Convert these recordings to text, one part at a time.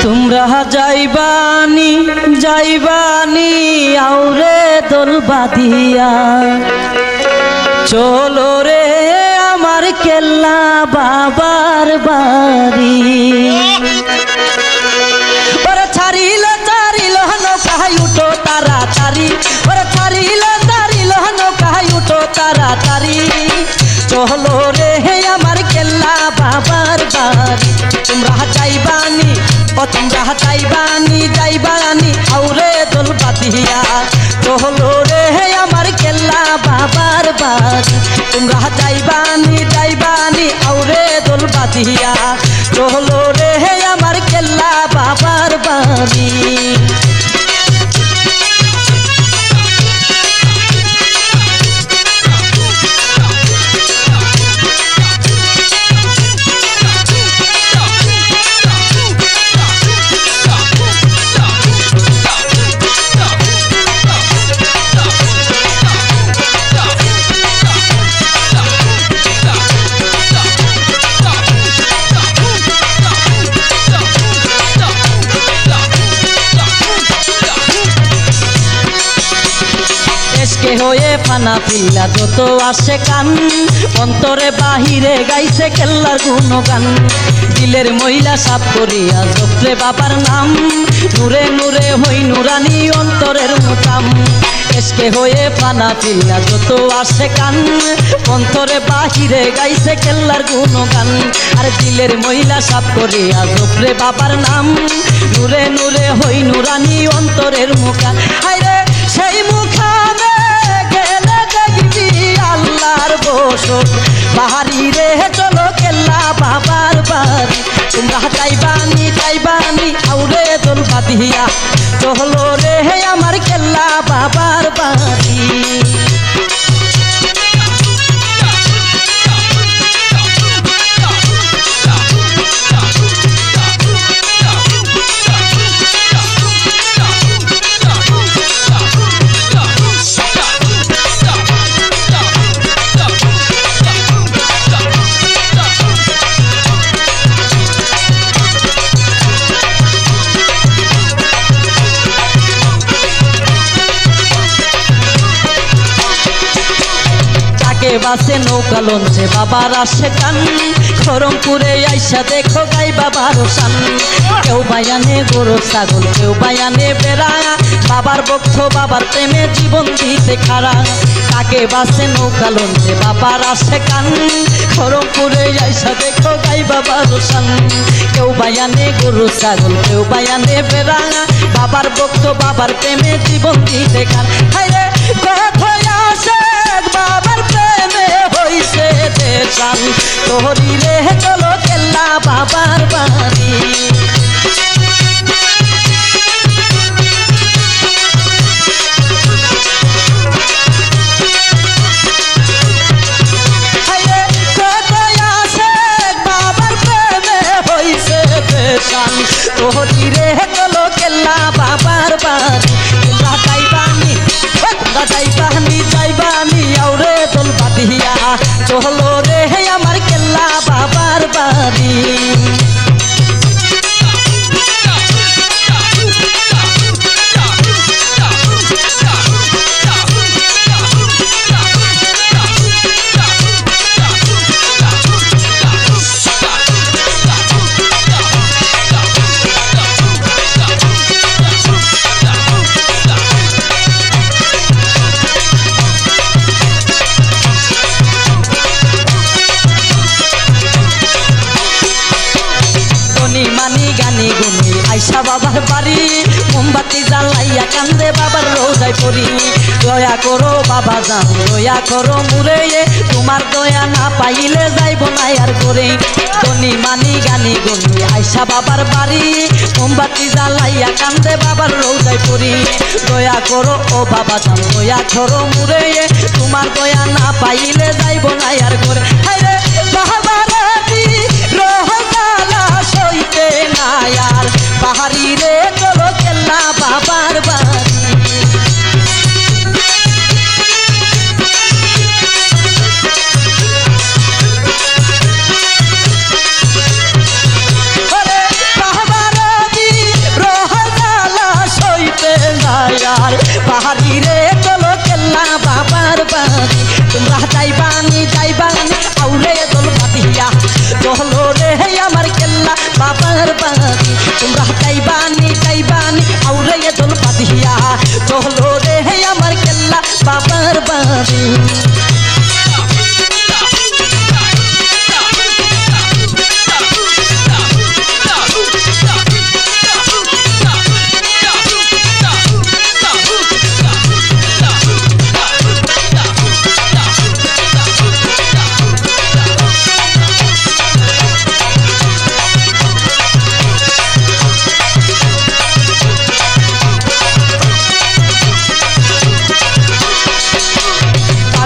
তোমরা যাইবানি যাইবানি আউরে দোল বাঁধিয়া চলো রে আমার কেল্লা বাবার বাড়ি ওরে ছাড়িল ছাড়িল নৌকায় উঠো তাড়াতাড়ি ওরে ছাড়িল ছাড়িল নৌকায় উঠো তাড়াতাড়ি চলো রে আমার কেল্লা বাবার বাড়ি তোমরা যাইবানি ও তোমরা যাইবানি যাইবানি আউরে দোল বাঁধিয়া চলো রে আমার কেল্লা বাবার বাড়ি তোমরা যাইবানি যাইবানি আউরে দোল বাঁধিয়া চলো রে আমার কেল্লা বাবার বাড়ি হয়ে ফানা পিল্লা যত আসে কান অন্তরে বাহিরে গাইছে কেল্লার গুণগান দিলের মহিলা সাপ করিয়া জপরে বাবার নাম নূরে নূরে হই নুরানি অন্তরের মোটাম এসকে হয়ে ফানা পিল্লা যত আসে কান অন্তরে বাহিরে গাইছে কেল্লার গুণগান আর দিলের মহিলা সাপ করিয়া জপরে বাবার নাম নূরে নূরে হই নুরানি অন্তরের মুখান হায়রে সেই মুখানে আল্লাহর বসত বাহারি রে চলো কেল্লা বাবার বাড়ি তোমরা যাইবানি যাইবানি আউরে দোল বাঁধিয়া চলো রে আমার কেল্লা বাবার বাড়ি বাসে নৌকা লঞ্চে বাবার আসে কান খরমপুরে আইসা দেখো গাই বাবার সান কেউ বায়ানে গরু ছাগল কেউ বায়ানে বেড়া বাবার বক্ষ বাবার প্রেমে জীবন দিতে খাড়া তাকে বাসে নৌকা লঞ্চে বাবার আসে কান খরমপুরে আইসা দেখো গাই বাবার সান কেউ বায়ানে গরু ছাগল কেউ বায়ানে বেড়া বাবার বক্ষ বাবার প্রেমে জীবন দিতে খান হায়রে আসে বাবার প্রেমে হইছে দেশান তোহরি রে চলো কেল্লা বাবার বাড়ি বাবার প্রেমে হইছে দেশান তোহরি রে চলো কেল্লা বাবার বাড়ি তোমরা যাইবানি তোমরা যাইবানি যাইবানি আউরে দোল বাঁধিয়া চলো রে আমার কেল্লা বাবার বাড়ি আইসা বাবার বাড়ি মোমবাতি জ্বালাইয়া কান্দে বাবার রোজায় পড়ি দয়া করো বাবা জান দয়া করো মুরে তোমার দয়া না পাইলে যাইব না আর করে ধনী মানি গানি গনি আইসা বাবার বাড়ি মোমবাতি জ্বালাইয়া কান্দে বাবার রোজায় পড়ি দয়া করো ও বাবা জান দয়া করো মুরে তোমার দয়া না পাইলে যাইব না আর করে হায়রে বাবার রোজা সইতে না আর পাহাড়ি রে চলো কেল্লা বাবা বাহারি রে চলো কেল্লা বাবার বাড়ি তোমরা যাইবানি আউরে দোল বাঁধিয়া চলো রে আমার কেল্লা বাবার বাড়ি তোমরা যাইবানি আউরে দোল বাঁধিয়া চলো রে আমার কেল্লা বাবার বাড়ি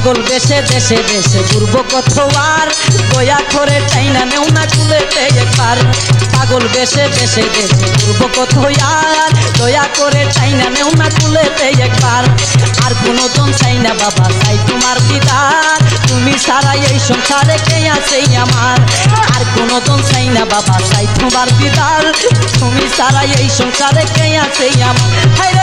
পাগল দেশে দেশে দেশে ঘুরব কতবার দয়া করে টাইনা নেও না কুলেতে একবার পাগল দেশে দেশে দেশে ঘুরব কতবার দয়া করে টাইনা নেও না কুলেতে একবার আর কোনো জন চাই না বাবা চাই তোমার দিদার তুমি সারা এই সংসারে কে আছে আমার আর কোনো জন চাই না বাবা চাই তোমার দিদার তুমি সারা এই সংসারে কে আছে আমার